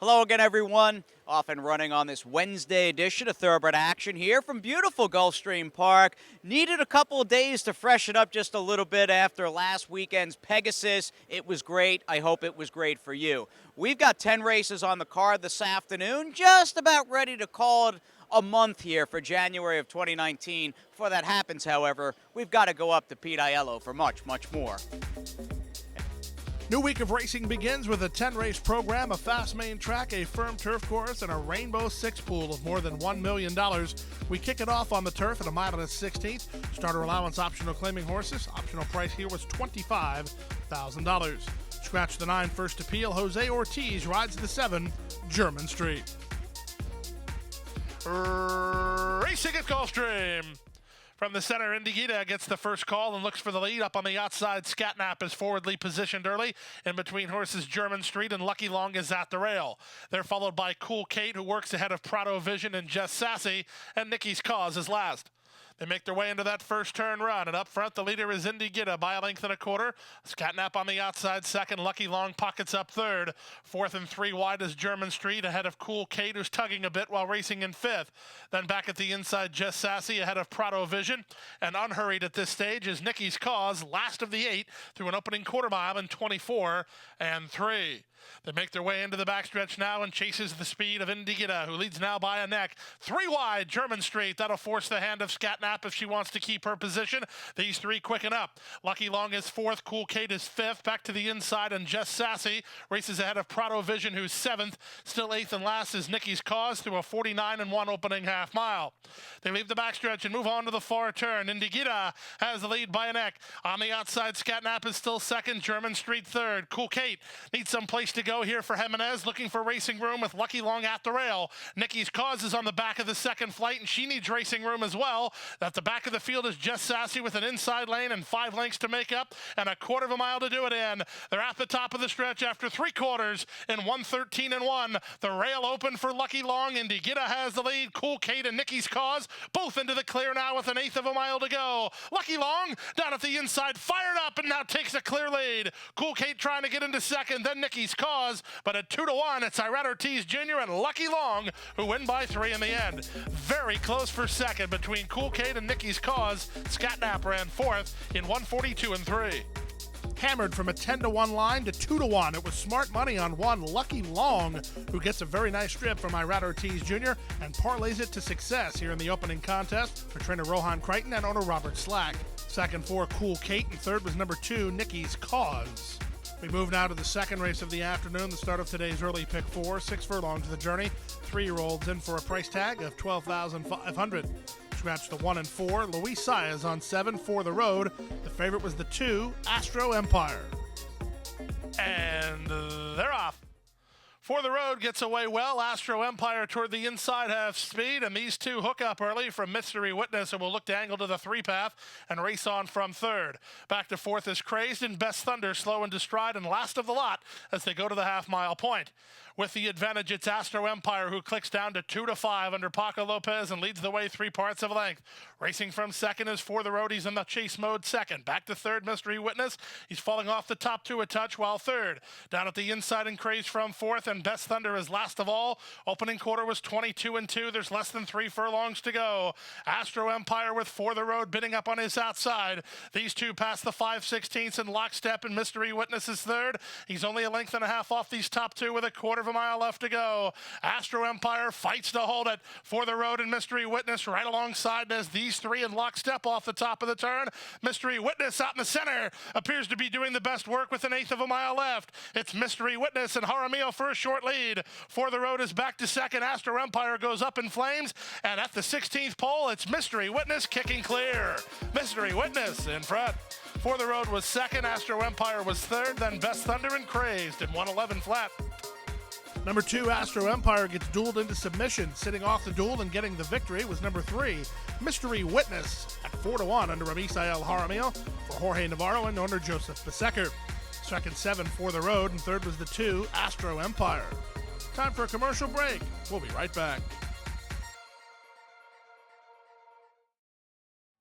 Hello again, everyone. Off and running on this Wednesday edition of Thoroughbred Action here from beautiful Gulfstream Park. Needed a couple of days to freshen up just a little bit after last weekend's Pegasus. It was great. I hope it was great for you. We've got 10 races on the card this afternoon. Just about ready to call it a month here for January of 2019. Before that happens, however, we've got to go up to Pete Aiello for much, much more. New week of racing begins with a 10-race program, a fast main track, a firm turf course, and a Rainbow Six pool of more than $1 million. We kick it off on the turf at a mile and a 16th. Starter allowance optional claiming horses. Optional price here was $25,000. Scratch the 9 first appeal. Jose Ortiz rides the 7 German Street. Racing at Gulfstream. From the center, Indiquita gets the first call and looks for the lead. Up on the outside, Scatnap is forwardly positioned early. In between horses, German Street and Lucky Long is at the rail. They're followed by Cool Kate, who works ahead of Prado Vision and Jess Sassy, and Nikki's Cause is last. They make their way into that first turn run, and up front, the leader is Indiquita by a length and a quarter. Scatnap on the outside second. Lucky Long pockets up third. Fourth and 3 wide is German Street ahead of Cool Kate, who's tugging a bit while racing in fifth. Then back at the inside, Jess Sassy ahead of Prado Vision. And unhurried at this stage is Nikki's Cause, last of the 8, through an opening quarter mile in 24 and 3. They make their way into the backstretch now and chases the speed of Indiquita, who leads now by a neck. 3 wide, German Street. That'll force the hand of Scatnap if she wants to keep her position. These 3 quicken up. Lucky Long is 4th, Cool Kate is 5th. Back to the inside, and Jess Sassy races ahead of Prado Vision, who's 7th. Still 8th and last is Nikki's Cause through a 49-1 opening half mile. They leave the backstretch and move on to the far turn. Indiquita has the lead by a neck. On the outside, Scatnap is still 2nd, German Street 3rd. Cool Kate needs some place to go here for Meneses, looking for racing room with Lucky Long at the rail. Nikki's Cause is on the back of the second flight, and she needs racing room as well. At the back of the field is Jess Sassy with an inside lane and 5 lengths to make up and a quarter of a mile to do it in. They're at the top of the stretch after 3 quarters in 1:13-1. The rail open for Lucky Long. Indiquita has the lead. Cool Kate and Nikki's Cause both into the clear now with an 1/8 of a mile to go. Lucky Long down at the inside, fired up, and now takes a clear lead. Cool Kate trying to get into second, then Nikki's Cause. But at 2-1, it's Irad Ortiz Jr. and Lucky Long who win by 3 in the end. Very close for second between Cool Kate and Nikki's Cause. Scatnap ran 4th in 1:42-3. Hammered from a 10-1 line to 2-1. It was smart money on one Lucky Long, who gets a very nice strip from Irad Ortiz Jr. and parlays it to success here in the opening contest for trainer Rohan Crichton and owner Robert Slack. Second 4, Cool Kate, and third was number 2, Nikki's Cause. We move now to the second race of the afternoon, the start of today's early pick 4, 6 furlongs of the journey. 3-year-olds in for a price tag of $12,500. Scratch the 1 and 4. Luis Saez on 7 for the road. The favorite was the 2, Astro Empire. And they're off. For the road gets away well. Astro Empire toward the inside half speed, and these 2 hook up early from Mystery Witness and will look to angle to the 3 path and race on from 3rd. Back to 4th is Crazed, and Best Thunder slow into stride and last of the lot as they go to the half-mile point. With the advantage, it's Astro Empire who clicks down to 2-5 under Paco Lopez and leads the way 3 parts of a length. Racing from second is For the Road. He's in the chase mode second. Back to 3rd, Mystery Witness. He's falling off the top 2 a touch, while 3rd. Down at the inside and Crazed from 4th, and Best Thunder is last of all. Opening quarter was 22-2. There's less than 3 furlongs to go. Astro Empire with For the Road bidding up on his outside. These 2 pass the 5/16 in lockstep, and Mystery Witness is 3rd. He's only a length and a half off these top 2 with a quarter of a mile left to go. Astro Empire fights to hold it. For the Road and Mystery Witness right alongside as these 3 in lockstep off the top of the turn. Mystery Witness out in the center appears to be doing the best work with an 1/8 of a mile left. It's Mystery Witness and Jaramillo for a short lead. For the Road is back to second. Astro Empire goes up in flames, and at the 16th pole, it's Mystery Witness kicking clear. Mystery Witness in front. For the Road was second. Astro Empire was 3rd. Then Best Thunder and Crazed in 1:11 flat. Number 2, Astro Empire, gets dueled into submission. Sitting off the duel and getting the victory was number 3, Mystery Witness, at 4-1 under Misael Jaramillo for Jorge Navarro and owner Joseph Besecker. Second 7 For the Road, and third was the 2, Astro Empire. Time for a commercial break. We'll be right back.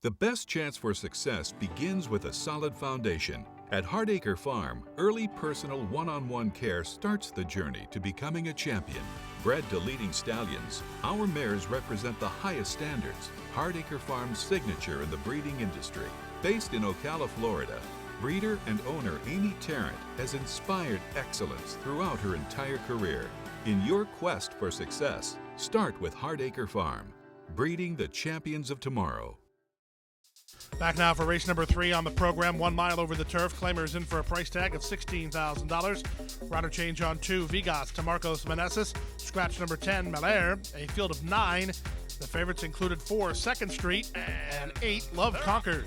The best chance for success begins with a solid foundation. At Hardacre Farm, early personal one-on-one care starts the journey to becoming a champion. Bred to leading stallions, our mares represent the highest standards. Hardacre Farm's signature in the breeding industry. Based in Ocala, Florida, breeder and owner Amy Tarrant has inspired excellence throughout her entire career. In your quest for success, start with Hardacre Farm, breeding the champions of tomorrow. Back now for race number 3 on the program. 1 mile over the turf. Claimers in for a price tag of $16,000. Rider change on 2, Vigas to Marcos Meneses. Scratch number 10, Malaire. A field of 9. The favorites included 4, 2nd Street, and 8, Love Conquers.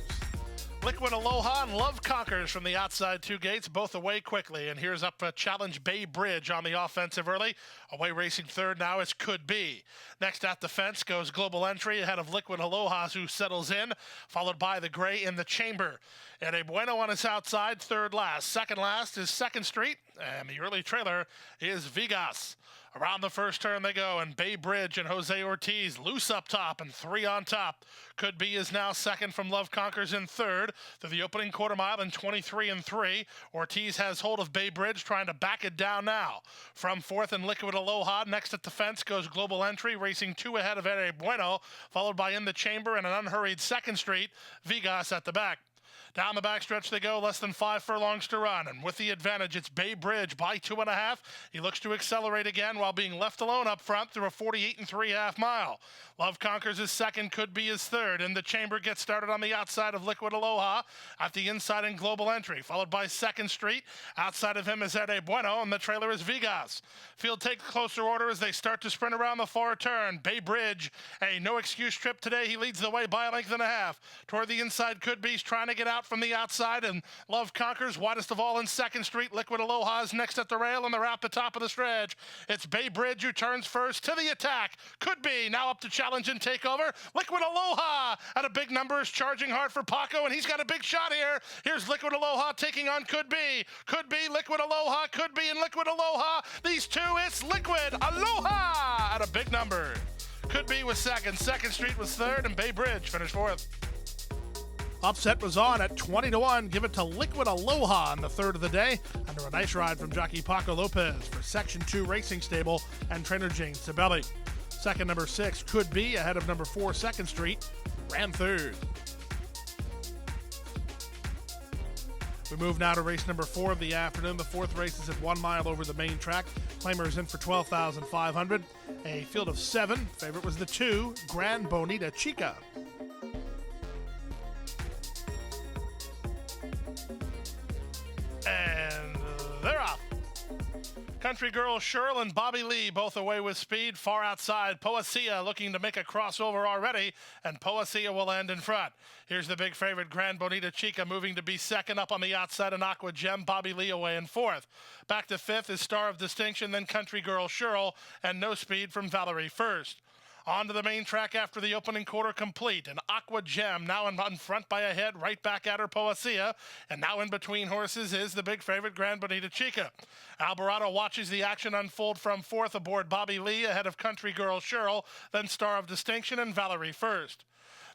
Liquid Aloha and Love Conquers from the outside 2 gates, both away quickly. And here's up a challenge Bay Bridge on the offensive early. Away racing third now is Could Be. Next at the fence goes Global Entry ahead of Liquid Aloha, who settles in, followed by the Gray in the Chamber. And a Bueno on his outside, third last. Second last is 2nd Street, and the early trailer is Vigas. Around the first turn they go, and Bay Bridge and Jose Ortiz loose up top and 3 on top. Could Be is now second from Love Conquers in third through the opening quarter mile in 23 and 3. Ortiz has hold of Bay Bridge, trying to back it down now. From fourth and Liquid Aloha, next at the fence goes Global Entry, racing 2 ahead of Ere Bueno, followed by In the Chamber and an unhurried 2nd Street. Vigas at the back. Down the backstretch they go, less than 5 furlongs to run. And with the advantage, it's Bay Bridge by 2.5. He looks to accelerate again while being left alone up front through a 48 and 3/2 mile. Love Conquers is second, Could Be is third. And the Chamber gets started on the outside of Liquid Aloha. At the inside in Global Entry, followed by 2nd Street. Outside of him is Ere Bueno, and the trailer is Vigas. Field takes closer order as they start to sprint around the far turn. Bay Bridge, a no-excuse trip today. He leads the way by a length and a half. Toward the inside, Could Be's trying to get out from the outside, and Love Conquers widest of all in 2nd Street. Liquid Aloha is next at the rail, and they're out the top of the stretch. It's Bay Bridge who turns first to the attack. Could Be now up to challenge and take over. Liquid Aloha at a big number is charging hard for Paco, and he's got a big shot here. Here's Liquid Aloha taking on Could Be. Could Be, Liquid Aloha, Could Be, and Liquid Aloha. These two, it's Liquid Aloha at a big number. Could Be was second, 2nd Street was third, and Bay Bridge finished fourth. Upset was on at 20-1. Give it to Liquid Aloha in the third of the day, under a nice ride from jockey Paco Lopez for Section 2 Racing Stable and trainer James Sabelli. Second, number 6, Could Be, ahead of number 4, 2nd Street, ran third. We move now to race number 4 of the afternoon. The 4th race is at 1 mile over the main track. Claimers in for $12,500. A field of 7. Favorite was the 2, Grand Bonita Chica. And they're off. Country Girl Shirl and Bobby Lee both away with speed. Far outside, Poesia looking to make a crossover already, and Poesia will end in front. Here's the big favorite, Grand Bonita Chica, moving to be second. Up on the outside, an Aqua Gem. Bobby Lee away in fourth. Back to fifth is Star of Distinction, then Country Girl Shirl, and No Speed from Valerie first. On to the main track after the opening quarter complete. An Aqua Gem now in front by a head, right back at her, Poesia. And now in between horses is the big favorite, Grand Bonita Chica. Alvarado watches the action unfold from fourth aboard Bobby Lee, ahead of Country Girl Shirl, then Star of Distinction and Valerie first.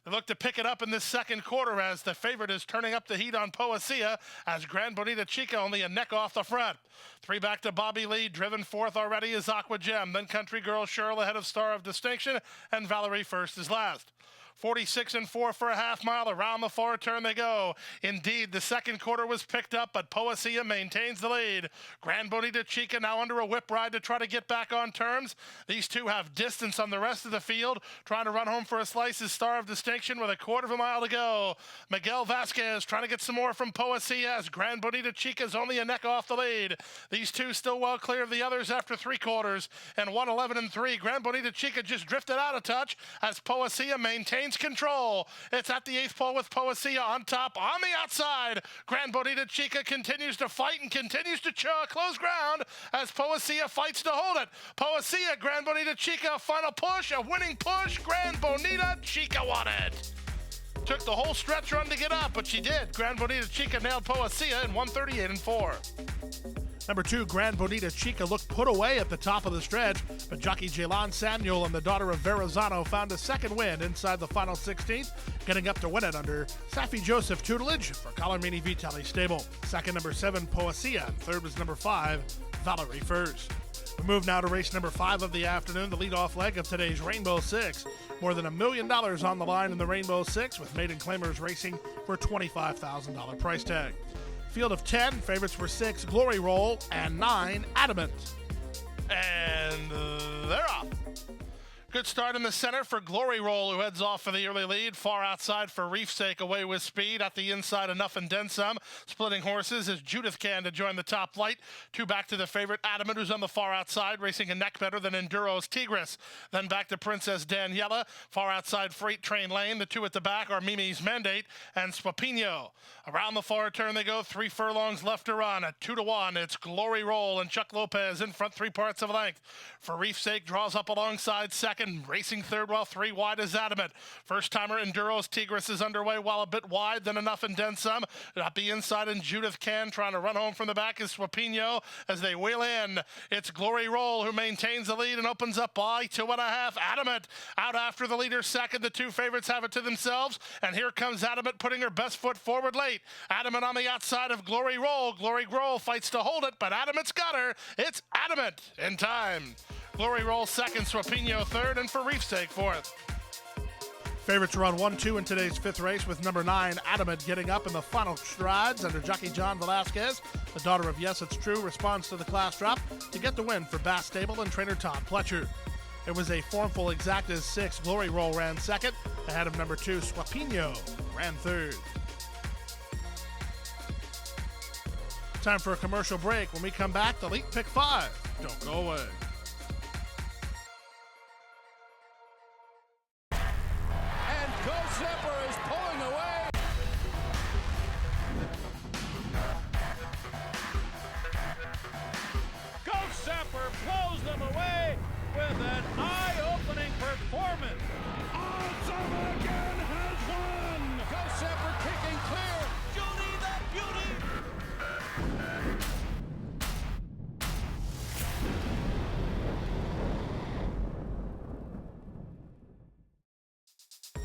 They look to pick it up in this second quarter as the favorite is turning up the heat on Poesia, as Grand Bonita Chica only a neck off the front. 3 back to Bobby Lee, driven fourth already is Aqua Gem, then Country Girl Shirl ahead of Star of Distinction, and Valerie first is last. 46 and 4 for a half mile. Around the far turn they go. Indeed, the second quarter was picked up, but Poesia maintains the lead. Grand Bonita Chica now under a whip ride to try to get back on terms. These two have distance on the rest of the field. Trying to run home for a slice is Star of Distinction with a quarter of a mile to go. Miguel Vasquez trying to get some more from Poesia as Grand Bonita Chica is only a neck off the lead. These two still well clear of the others after 3 quarters. And 1:11 and 3. Grand Bonita Chica just drifted out of touch as Poesia maintains control. It's at the 8th pole with Poesia on top. On the outside, Grand Bonita Chica continues to fight and continues to close ground as Poesia fights to hold it. Poesia, Grand Bonita Chica, final push, a winning push. Grand Bonita Chica won it. took the whole stretch run to get up, but she did. Grand Bonito Chica nailed Poesia in 138-4. Number 2, Grand Bonita Chica looked put away at the top of the stretch, but jockey Jaylan Samuel and the daughter of Verrazano found a second win inside the final 16th, getting up to win it under Safi Joseph tutelage for Colormini Vitelli stable. Second, number 7, Poesia, and third was number 5, Valerie First. We move now to race number 5 of the afternoon, the leadoff leg of today's Rainbow Six. More than $1 million on the line in the Rainbow Six, with maiden claimers racing for a $25,000 price tag. Field of 10, favorites were 6, Glory Roll, and 9, Adamant. And they're off. Good start in the center for Glory Roll, who heads off for the early lead. Far outside for Reef Sake, away with speed. At the inside, Enough and Then Some. Splitting horses is Judith Can to join the top flight. 2 back to the favorite Adamant, who's on the far outside, racing a neck better than Enduro's Tigris. Then back to Princess Daniela. Far outside Freight Train Lane. The 2 at the back are Mimi's Mandate and Swapino. Around the far turn they go. 3 furlongs left to run. At 2-1, it's Glory Roll and Chuck Lopez in front, 3 parts of a length. For Reef Sake, draws up alongside second. Racing third while 3 wide is Adamant. First timer Enduro's Tigris is underway while a bit wide, then Enough and Then Some. At the inside and Judith Can trying to run home from the back is Swapino as they wheel in. It's Glory Roll who maintains the lead and opens up by 2.5. Adamant out after the leader second. The 2 favorites have it to themselves, and here comes Adamant putting her best foot forward late. Adamant on the outside of Glory Roll. Glory Roll fights to hold it, but Adamant's got her. It's Adamant in time. Glory Roll second, Swapino third, and for Reef Sake fourth. Favorites run 1-2 in today's 5th race, with number 9, Adamant, getting up in the final strides under jockey John Velasquez. The daughter of Yes It's True responds to the class drop to get the win for Bass Stable and trainer Todd Pletcher. It was a formful Exactas 6. Glory Roll ran second, ahead of number 2, Swapino, ran third. Time for a commercial break. When we come back, the Elite Pick 5. Don't go away. Blows them away with an eye-opening performance. Awesome again has won. Go Sepper kicking clear. Judy the Beauty.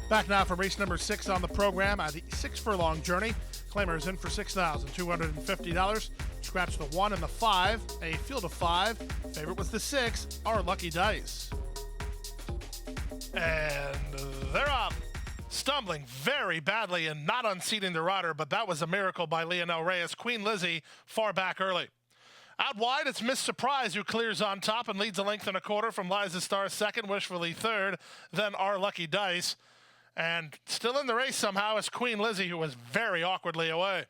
Back now for race number 6 on the program at the 6 furlong journey. Claimers in for $6,250. Scratch the 1 and the 5, a field of 5. Favorite was the 6, Our Lucky Dice. And they're off. Stumbling very badly and not unseating the rider, but that was a miracle by Leonel Reyes. Queen Lizzie far back early. Out wide, it's Miss Surprise who clears on top and leads a length and a quarter from Liza Star second, Wishfully third, then Our Lucky Dice. And still in the race somehow is Queen Lizzie, who was very awkwardly away.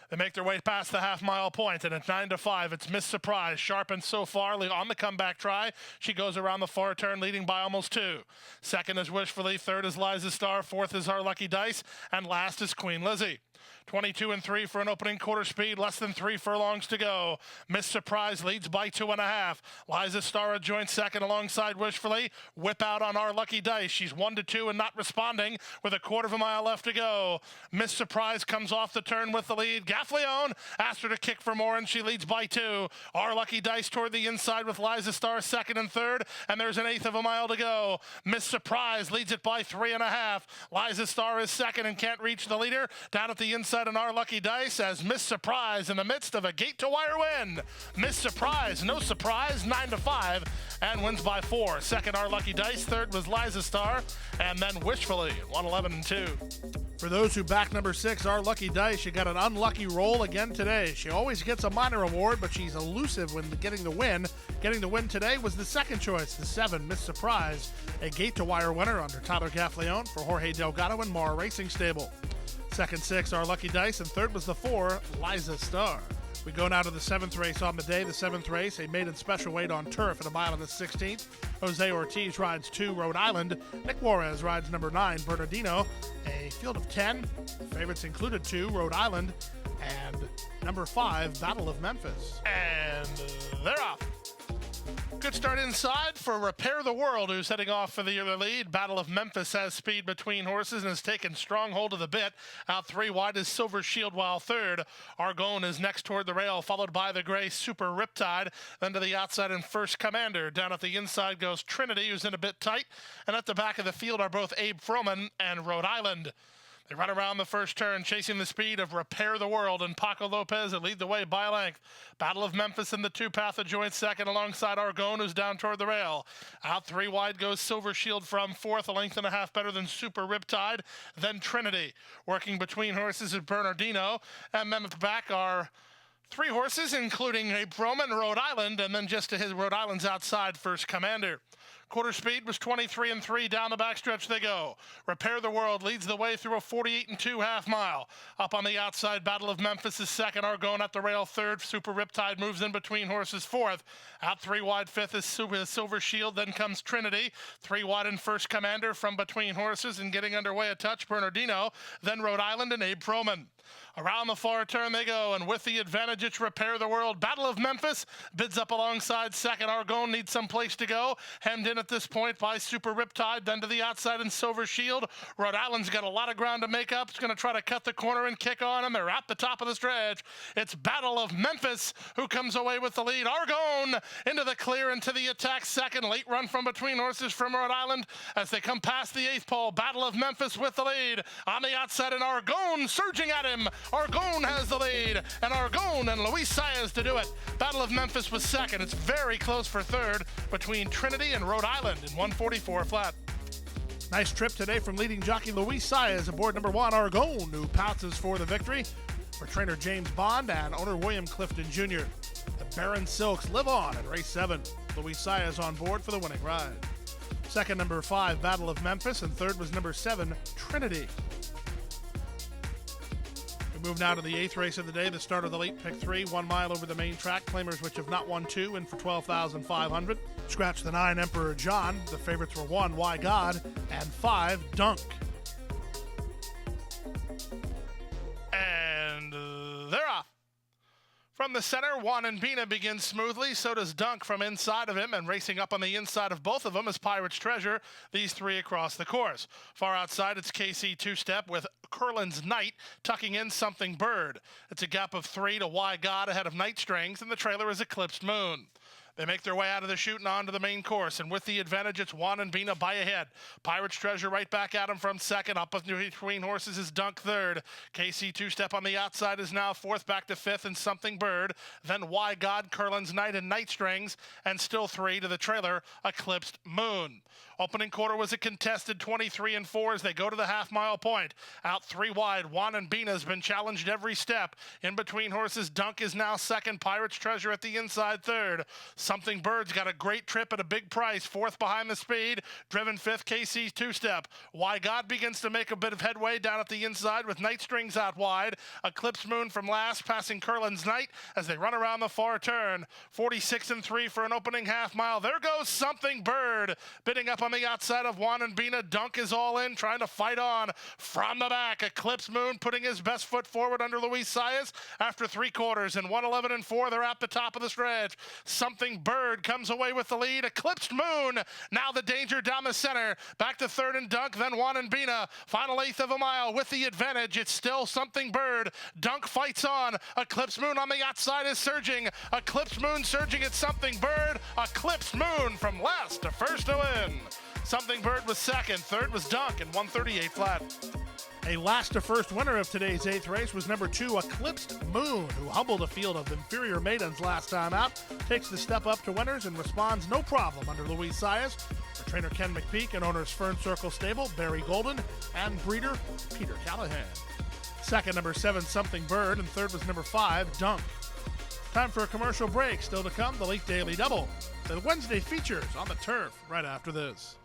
They make their way past the half-mile point, and at 9-5, it's Miss Surprise, sharpened so far on the comeback try. She goes around the far turn, leading by almost 2. Second is Wishfully, third is Liza Star, fourth is Our Lucky Dice, and last is Queen Lizzie. 22-3 for an opening quarter speed, less than 3 furlongs to go. Miss Surprise leads by 2.5. Liza Star joins second alongside Wishfully. Whip out on Our Lucky Dice. She's 1-2 and not responding with a quarter of a mile left to go. Miss Surprise comes off the turn with the lead. Gaffleone asked her to kick for more, and she leads by 2. Our Lucky Dice toward the inside with Liza Star second and third, and there's an eighth of a mile to go. Miss Surprise leads it by 3.5. Liza Star is second and can't reach the leader. Down at the inside and Our Lucky Dice as Miss Surprise in the midst of a gate-to-wire win. Miss Surprise, no surprise, 9-5, and wins by 4. Second, Our Lucky Dice. Third was Liza Star, and then Wishfully, 111-2. For those who back number 6, Our Lucky Dice, she got an unlucky roll again today. She always gets a minor award, but she's elusive when getting the win. Getting the win today was the second choice, the 7, Miss Surprise, a gate-to-wire winner under Tyler Gaffleone for Jorge Delgado and Mara Racing Stable. Second 6, Our Lucky Dice, and third was the 4, Liza Star. We go now to the 7th race on the day. The 7th race, a maiden special weight on turf at a mile and the 16th. Jose Ortiz rides 2, Rhode Island. Nick Juarez rides number 9, Bernardino. A field of 10. Favorites included 2, Rhode Island, and number 5, Battle of Memphis. And they're off. Good start inside for Repair the World, who's heading off for the early lead. Battle of Memphis has speed between horses and has taken strong hold of the bit. Out 3 wide is Silver Shield, while third, Argonne is next toward the rail, followed by the gray Super Riptide. Then to the outside and First Commander. Down at the inside goes Trinity, who's in a bit tight. And at the back of the field are both Abe Froman and Rhode Island. They run around the first turn, chasing the speed of Repair the World and Paco Lopez that lead the way by length. Battle of Memphis in the two-path, a joint second alongside Argonne, who's down toward the rail. Out 3 wide goes Silver Shield from fourth, a length and a half better than Super Riptide. Then Trinity. Working between horses is Bernardino. And then at the back are 3 horses, including a Broman, Rhode Island, and then just to his Rhode Island's outside, First Commander. Quarter speed was 23 and 3. Down the backstretch they go. Repair the World leads the way through a 48 and 2 half mile. Up on the outside, Battle of Memphis is second. Argonne at the rail third. Super Riptide moves in between horses fourth. Out 3 wide fifth is Silver Shield. Then comes Trinity. 3 wide and First Commander from between horses and getting underway a touch, Bernardino. Then Rhode Island and Abe Froman. Around the far turn they go, and with the advantage, it's Repair the World. Battle of Memphis bids up alongside second. Argonne needs some place to go. Hemmed in at this point by Super Riptide, then to the outside in Silver Shield. Rhode Island's got a lot of ground to make up. It's going to try to cut the corner and kick on, and they're at the top of the stretch. It's Battle of Memphis who comes away with the lead. Argonne into the clear and to the attack second. Late run from between horses from Rhode Island as they come past the 8th pole. Battle of Memphis with the lead. On the outside, and Argonne surging at him. Argonne has the lead, and Argonne and Luis Saez to do it. Battle of Memphis was second. It's very close for third between Trinity and Rhode Island in 144 flat. Nice trip today from leading jockey Luis Saez aboard number 1 Argonne, who pounces for the victory. For trainer James Bond and owner William Clifton Jr. The Baron Silks live on at race 7. Luis Saez on board for the winning ride. Second, number 5, Battle of Memphis, and third was number 7, Trinity. We move now to the 8th race of the day, the start of the late pick 3, 1 mile over the main track. Claimers which have not won 2 in for 12,500. Scratch the 9, Emperor John. The favorites were 1, Why God, and 5, Dunk. And they're off. From the center, Juan and Bina begins smoothly. So does Dunk from inside of him, and racing up on the inside of both of them is Pirate's Treasure. These 3 across the course. Far outside, it's KC two-step with Curlin's Knight tucking in Something Bird. It's a gap of 3 to Why God ahead of Night Strings, and the trailer is Eclipsed Moon. They make their way out of the chute and onto the main course, and with the advantage, it's Juan and Bina by ahead. Pirate's Treasure right back at him from second. Up between horses is Dunk third. KC two-step on the outside is now fourth, back to fifth, and Something Bird. Then Why God, Curlin's Knight, and Night Strings, and still 3 to the trailer, Eclipsed Moon. Opening quarter was a contested 23 and 4 as they go to the half-mile point. Out 3 wide, Juan and Bina has been challenged every step. In between horses, Dunk is now second. Pirate's Treasure at the inside third. Something Bird's got a great trip at a big price. Fourth behind the speed. Driven fifth, KC's two-step. Why God begins to make a bit of headway down at the inside with Night Strings out wide. Eclipse Moon from last, passing Curlin's Knight as they run around the far turn. 46 and 3 for an opening half mile. There goes Something Bird. Bidding up on the outside of Juan and Bina. Dunk is all in, trying to fight on from the back. Eclipse Moon putting his best foot forward under Luis Saez after 3 quarters. And 111 and 4, they're at the top of the stretch. Something Bird comes away with the lead. Eclipsed Moon, now the danger down the center. Back to third and Dunk, then Juan and Bina. Final 1/8 of a mile with the advantage. It's still Something Bird. Dunk fights on. Eclipsed Moon on the outside is surging. Eclipsed Moon surging at Something Bird. Eclipsed Moon from last to first to win. Something Bird was second. Third was Dunk in 138 flat. A last to first winner of today's 8th race was number 2, Eclipsed Moon, who humbled a field of inferior maidens last time out, takes the step up to winners and responds no problem under Luis Saez. For trainer Ken McPeak and owners Fern Circle Stable, Barry Golden, and breeder Peter Callahan. Second, number 7, Something Bird, and third was number 5, Dunk. Time for a commercial break. Still to come, the late Daily Double. The Wednesday features on the turf right after this.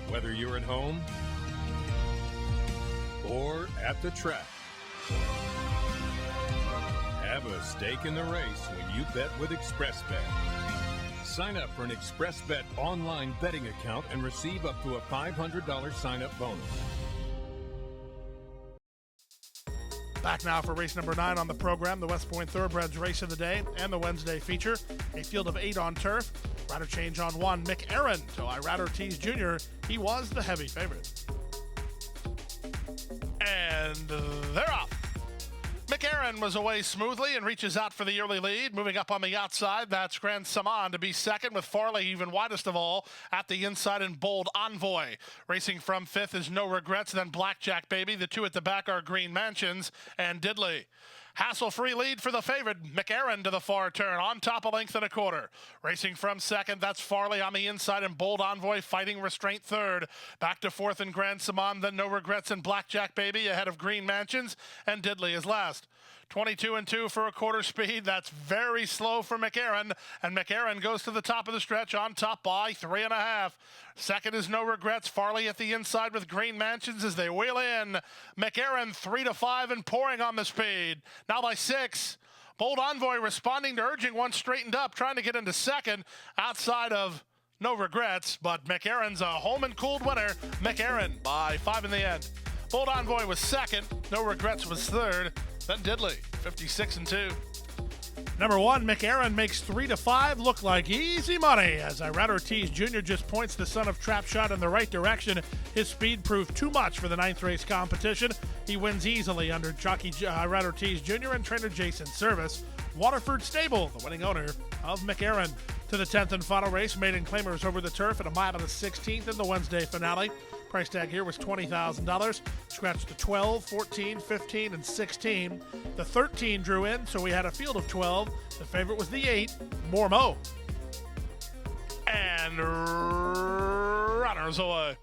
Whether you're at home or at the track, have a stake in the race when you bet with ExpressBet. Sign up for an ExpressBet online betting account and receive up to a $500 sign-up bonus. Back now for race number 9 on the program, the West Point Thoroughbreds race of the day and the Wednesday feature. A field of 8 on turf. Rider change on 1, Mick Aaron to Irad Ortiz Jr. He was the heavy favorite. And they're off. McAaron was away smoothly and reaches out for the early lead. Moving up on the outside, that's Grand Saman to be second, with Farley even widest of all at the inside in Bold Envoy. Racing from 5th is No Regrets, then Blackjack Baby. The 2 at the back are Green Mansions and Diddley. Hassle-free lead for the favorite, McAaron to the far turn, on top a length and a quarter. Racing from 2nd, that's Farley on the inside and Bold Envoy fighting restraint 3rd. Back to 4th in Grand Saman, then No Regrets and Blackjack Baby ahead of Green Mansions, and Diddley is last. 22 and 2 for a quarter speed. That's very slow for McAaron, and McAaron goes to the top of the stretch on top by 3.5. Second is No Regrets. Farley at the inside with Green Mansions as they wheel in. McAaron 3-5 and pouring on the speed. Now by 6. Bold Envoy responding to urging one straightened up, trying to get into second outside of No Regrets, but McAaron's a home and cooled winner. McAaron by 5 in the end. Bold Envoy was second. No Regrets was third. Then Diddley, 56 and 2. Number 1, McAaron makes 3-5 look like easy money as Irad Ortiz Jr. just points the son of Trap Shot in the right direction. His speed proved too much for the 9th race competition. He wins easily under jockey Irad Ortiz Jr. and trainer Jason Service. Waterford Stable, the winning owner of McAaron. To the 10th and final race, Maiden Claimers over the turf at a mile and a 16th in the Wednesday finale. Price tag here was $20,000. Scratched to 12, 14, 15, and 16. The 13 drew in, so we had a field of 12. The favorite was the 8, Mormo. And runners away.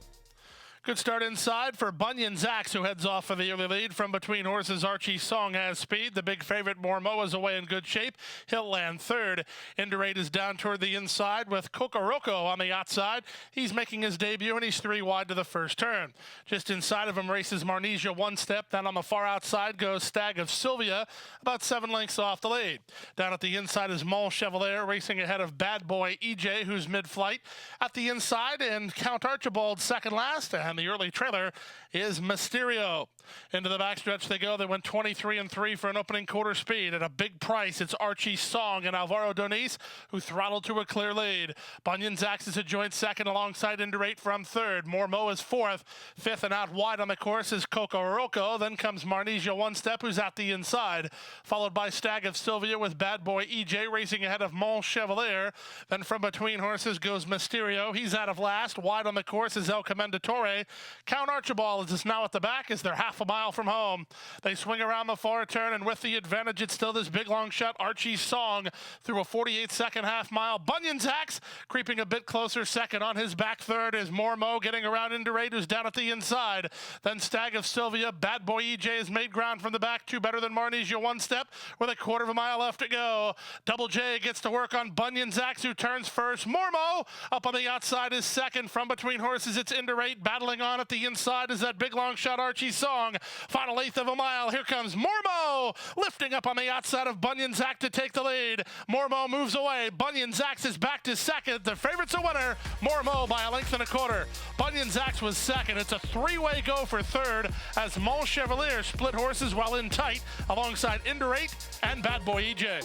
Good start inside for Bunyan Zax, who heads off for the early lead. From between horses, Archie Song has speed. The big favorite, Mormo, is away in good shape. He'll land third. Indurate is down toward the inside with Kokoroko on the outside. He's making his debut, and he's 3 wide to the first turn. Just inside of him races Marnesia One Step. Then on the far outside goes Stag of Sylvia, about 7 lengths off the lead. Down at the inside is Mont Chevalier, racing ahead of Bad Boy EJ, who's mid-flight. At the inside, and Count Archibald second last, and the early trailer is Mysterio. Into the backstretch they go. They went 23 and 3 for an opening quarter speed. At a big price, it's Archie Song and Alvaro Doniz, who throttled to a clear lead. Bunyan Zax is a joint second alongside Indurate from third. Mormo is fourth. Fifth and out wide on the course is Kokoroko. Then comes Marnesia One Step, who's at the inside, followed by Stag of Sylvia with Bad Boy EJ racing ahead of Mont Chevalier. Then from between horses goes Mysterio. He's out of last. Wide on the course is El Commendatore. Count Archibald is now at the back as they're half a mile from home. They swing around the far turn, and with the advantage, it's still this big long shot, Archie Song, through a 48-second half mile. Bunyan Zax creeping a bit closer. Second on his back third is Mormo, getting around Indurate, who's down at the inside. Then Stag of Sylvia. Bad Boy EJ has made ground from the back, 2 better than Marnesia One Step, with a quarter of a mile left to go. Double J gets to work on Bunyan Zax, who turns first. Mormo up on the outside is second. From between horses, it's Indurate. Battling on at the inside is that big long shot, Archie Song. Final 1/8 of a mile. Here comes Mormo, lifting up on the outside of Bunyan Zax to take the lead. Mormo moves away. Bunyan Zax is back to second. The favorite's a winner. Mormo by a length and a quarter. Bunyan Zax was second. It's a 3-way go for third as Mont Chevalier split horses while in tight alongside Indurate and Bad Boy EJ.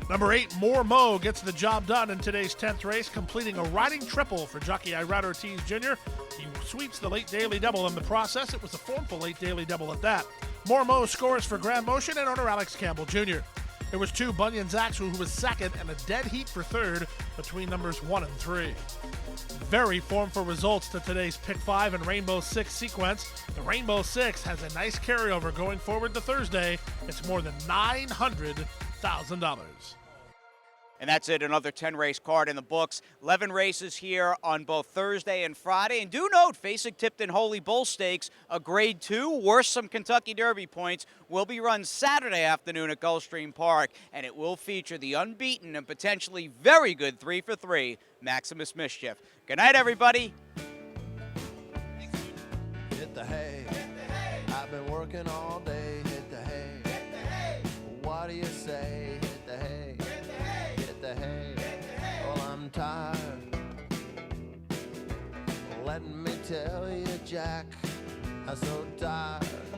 Number 8, Mormo gets the job done in today's 10th race, completing a riding triple for jockey Irad Ortiz Jr. He sweeps the late daily double in the process. It was a formful late daily double at that. Mormo scores for Grand Motion and owner Alex Campbell Jr. There was 2, Bunyan Zax, who was second, and a dead heat for third between numbers 1 and 3. Very formful results to today's Pick 5 and Rainbow 6 sequence. The Rainbow 6 has a nice carryover going forward to Thursday. It's more than $900,000. And that's it, another 10-race card in the books. 11 races here on both Thursday and Friday. And do note, facing Tipton Holy Bull Stakes, a Grade 2, worth some Kentucky Derby points, will be run Saturday afternoon at Gulfstream Park. And it will feature the unbeaten and potentially very good 3-for-3 Maximus Mischief. Good night, everybody. Hit the hay. I've been working all day. Hit the hay. What do you say? Hit the hay. Hit the hay. Well, I'm tired. Let me tell you, Jack, I'm so tired.